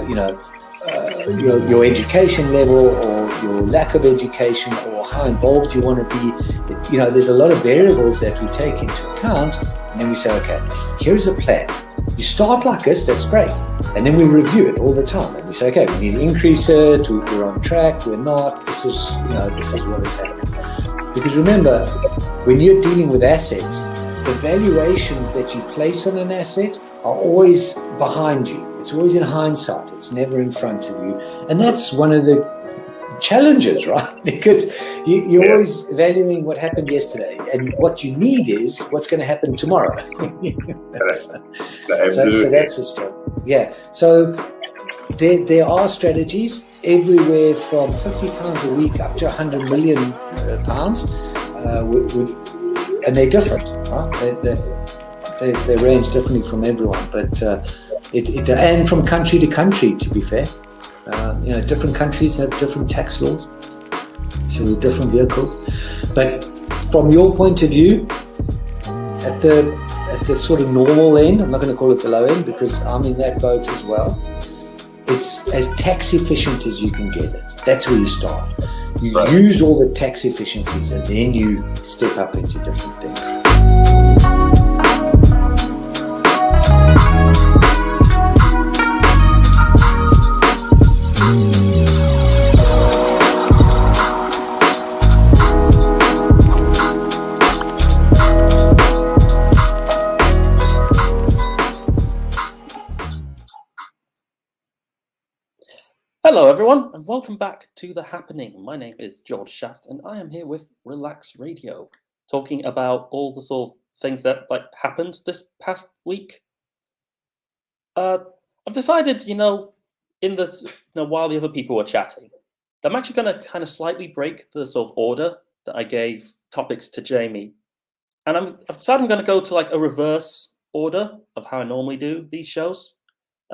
your education level or your lack of education or how involved you want to be. There's a lot of variables that we take into account, and then we say, okay, here's a plan. You start like this, that's great. And then we review it all the time. And we say, okay, we need to increase it, we're on track, we're not, this is what is happening. Because remember, when you're dealing with assets, the valuations that you place on an asset are always behind you. It's always in hindsight. It's never in front of you. And that's one of the challenges, right? Because you're always valuing what happened yesterday. And what you need is what's going to happen tomorrow. So that's a struggle. Yeah. So there are strategies everywhere from £50 a week up to £100 million pounds. And they're different, right? They range differently from everyone, but and from country to country, to be fair. Different countries have different tax laws, so with different vehicles. But from your point of view, at the sort of normal end, I'm not going to call it the low end because I'm in that boat as well. It's as tax efficient as you can get it. That's where you start. You use all the tax efficiencies, and then you step up into different things. Hello everyone, and welcome back to The Happening. My name is Jorge Shaft, and I am here with Relaks Radio, talking about all the sort of things that happened this past week. I've decided, in this, while the other people were chatting, that I'm actually going to kind of slightly break the sort of order that I gave topics to Jamie, and I've decided I'm going to go to a reverse order of how I normally do these shows.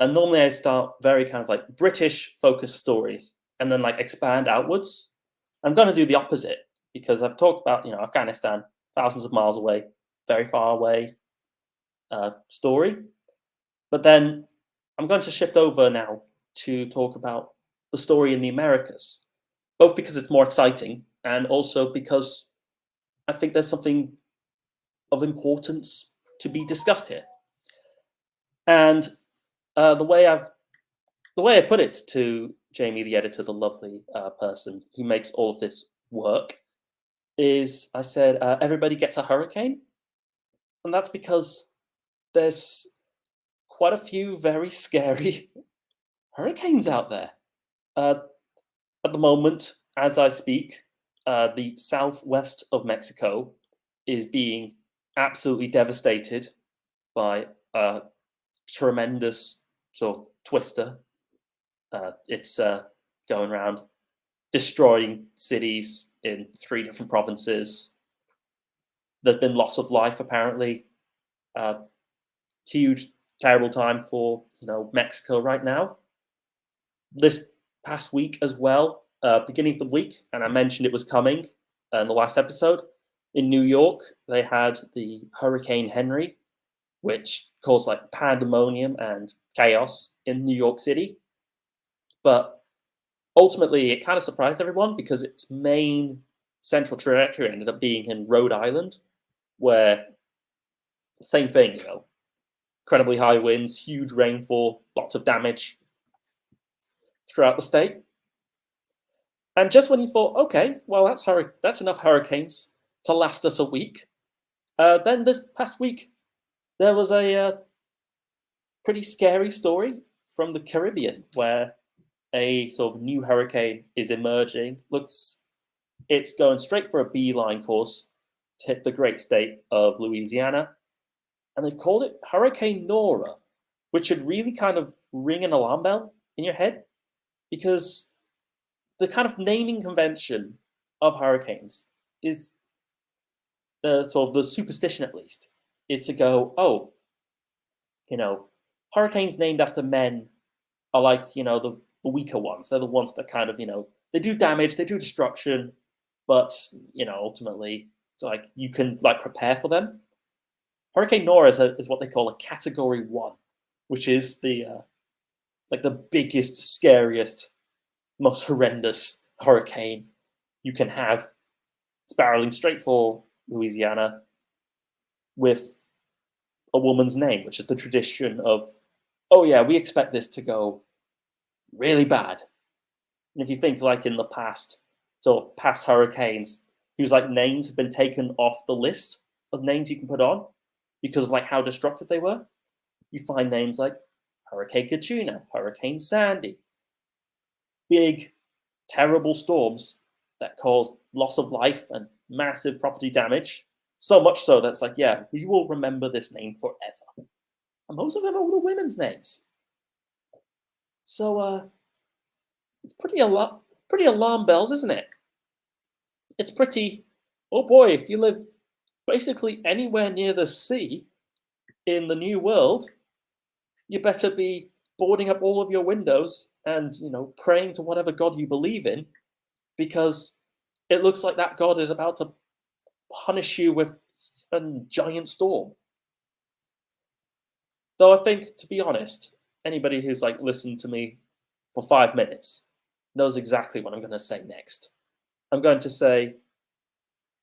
And normally I start very kind of British focused stories and then expand outwards. I'm going to do the opposite because I've talked about, Afghanistan, thousands of miles away, very far away story. But then I'm going to shift over now to talk about the story in the Americas, both because it's more exciting and also because I think there's something of importance to be discussed here. And the way I put it to Jamie, the editor, the lovely person who makes all of this work, is I said, everybody gets a hurricane. And that's because there's quite a few very scary hurricanes out there. At the moment, as I speak, the southwest of Mexico is being absolutely devastated by a tremendous sort of twister. It's going around destroying cities in 3 different provinces. There's been loss of life, apparently. Huge, terrible time for Mexico right now. This past week as well, beginning of the week, and I mentioned it was coming in the last episode, in New York, they had the Hurricane Henry, which caused pandemonium and chaos in New York City. But ultimately, it kind of surprised everyone because its main central trajectory ended up being in Rhode Island, where same thing, incredibly high winds, huge rainfall, lots of damage throughout the state. And just when you thought, okay, well, that's enough hurricanes to last us a week, then this past week, there was a pretty scary story from the Caribbean where a sort of new hurricane is emerging. It's going straight for a beeline course to hit the great state of Louisiana. And they've called it Hurricane Nora, which should really kind of ring an alarm bell in your head because the kind of naming convention of hurricanes is sort of the superstition, at least, is to go, oh, hurricanes named after men are the weaker ones. They're the ones that kind of, they do damage, they do destruction, but, ultimately, it's you can prepare for them. Hurricane Nora is what they call a Category 1, which is the like the biggest, scariest, most horrendous hurricane you can have. It's barreling straight for Louisiana with a woman's name, which is the tradition of, oh yeah, we expect this to go really bad. And if you think like in the past, sort of past hurricanes, whose like names have been taken off the list of names you can put on because of like how destructive they were, you find names like Hurricane Katrina, Hurricane Sandy, big, terrible storms that caused loss of life and massive property damage. So much so that's like, yeah, we will remember this name forever. And most of them are all the women's names. So it's pretty alarm bells, isn't it? It's pretty, oh boy, if you live basically anywhere near the sea in the New World, you better be boarding up all of your windows and, praying to whatever God you believe in, because it looks like that God is about to punish you with a giant storm. Though I think, to be honest, anybody who's like listened to me for 5 minutes knows exactly what I'm going to say next. I'm going to say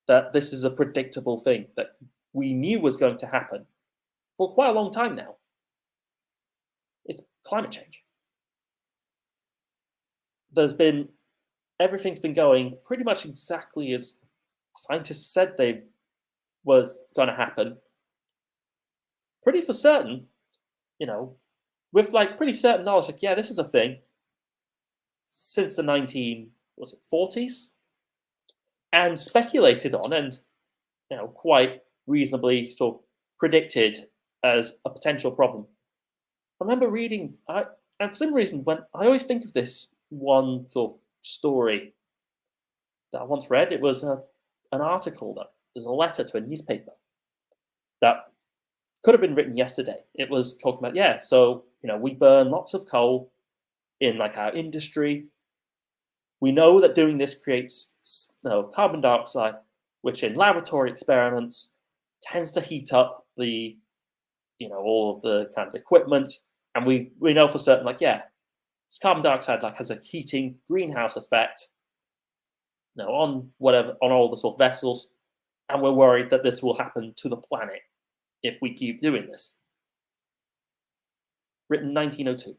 that this is a predictable thing that we knew was going to happen for quite a long time now. It's climate change. Everything's been going pretty much exactly as scientists said they was going to happen. Pretty for certain, with like pretty certain knowledge, like, yeah, this is a thing since the 40s, and speculated on and, quite reasonably sort of predicted as a potential problem. I remember reading, and for some reason, when I always think of this one sort of story that I once read, it was an article that was a letter to a newspaper that could have been written yesterday. It was talking about, yeah, so, we burn lots of coal in like our industry. We know that doing this creates carbon dioxide, which in laboratory experiments tends to heat up the, all of the kind of equipment. And we know for certain, like, yeah, this carbon dioxide like has a heating greenhouse effect, on all the sort of vessels, and we're worried that this will happen to the planet if we keep doing this. Written 1902.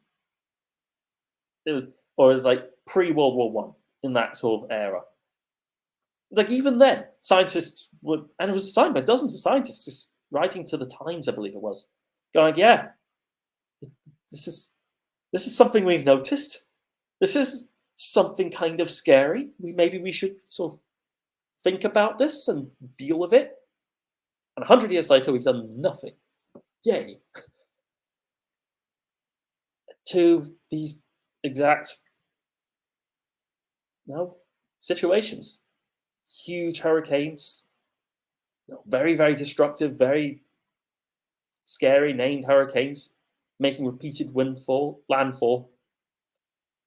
It was like pre-World War One, in that sort of era. It's like even then, scientists would, and it was signed by dozens of scientists, just writing to the Times, I believe it was, going, yeah, this is something we've noticed. This is something kind of scary. Maybe we should sort of think about this and deal with it. And 100 years later, we've done nothing. Yay. To these exact situations. Huge hurricanes, very, very destructive, very scary named hurricanes, making repeated landfall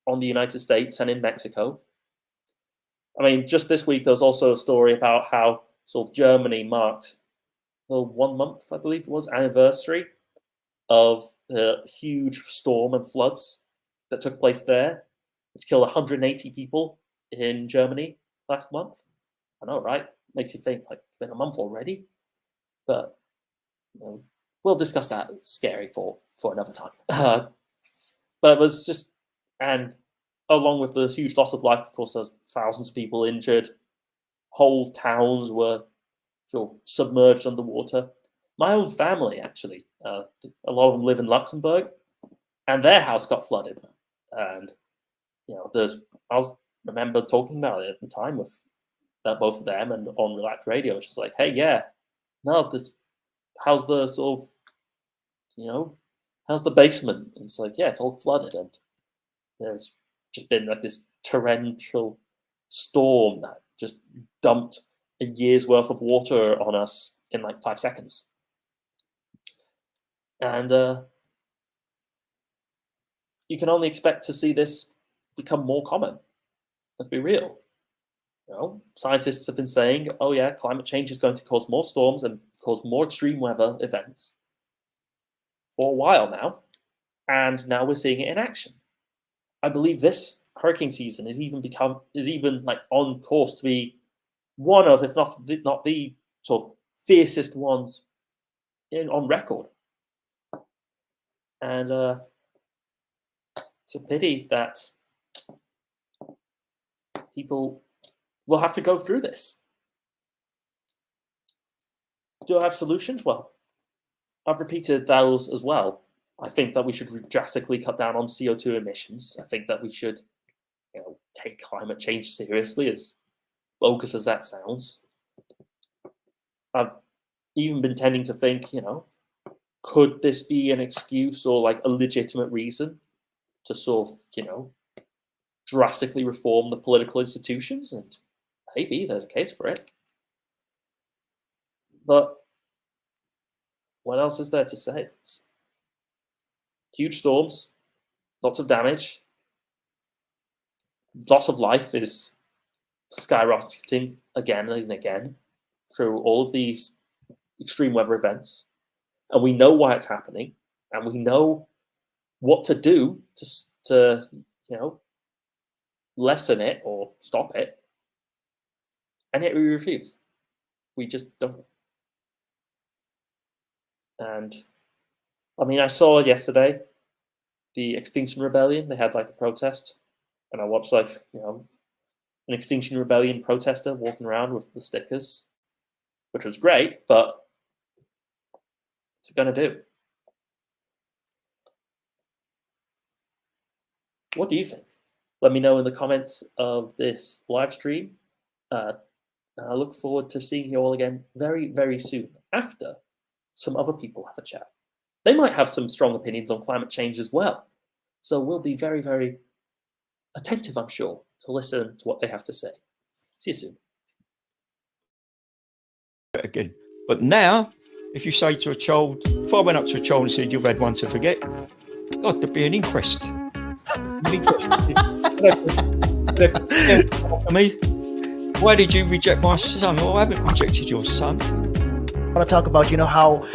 on the United States and in Mexico. I mean, just this week, there was also a story about how sort of Germany marked the 1 month, I believe it was, anniversary of the huge storm and floods that took place there, which killed 180 people in Germany last month. I know, right? Makes you think, like, it's been a month already. But we'll discuss that. It's scary for another time. But it was just, and along with the huge loss of life, of course, there's thousands of people injured. Whole towns were sort of submerged underwater. My own family, actually, a lot of them live in Luxembourg, and their house got flooded. And I remember talking about it at the time with both of them and on Relaks Radio, which is like, hey, yeah, no, how's the sort of, how's the basement? And it's like, yeah, it's all flooded, and there's just been like this torrential storm that just dumped a year's worth of water on us in like 5 seconds. And you can only expect to see this become more common. Let's be real. Scientists have been saying, oh yeah, climate change is going to cause more storms and cause more extreme weather events for a while now. and now we're seeing it in action. I believe this hurricane season is even like on course to be one of, if not the sort of fiercest ones on record. And it's a pity that people will have to go through this. Do I have solutions? Well, I've repeated those as well. I think that we should drastically cut down on CO2 emissions. I think that we should, take climate change seriously, as bogus as that sounds. I've even been tending to think, could this be an excuse or like a legitimate reason to sort of, drastically reform the political institutions? And maybe there's a case for it. But what else is there to say? Huge storms, lots of damage, loss of life is skyrocketing again and again through all of these extreme weather events. And we know why it's happening, and we know what to do to lessen it or stop it. And yet we refuse. We just don't. And I mean, I saw yesterday the Extinction Rebellion. They had like a protest, and I watched an Extinction Rebellion protester walking around with the stickers, which was great, but what's it going to do? What do you think? Let me know in the comments of this live stream. And I look forward to seeing you all again very, very soon after some other people have a chat. They might have some strong opinions on climate change as well. So we'll be very, very attentive, I'm sure, to listen to what they have to say. See you soon. Again. But now, if you say to a child, if I went up to a child and said, you've had one to forget, God, there'd be an inquest. Me, why did you reject my son? Well, I haven't rejected your son. I want to talk about, how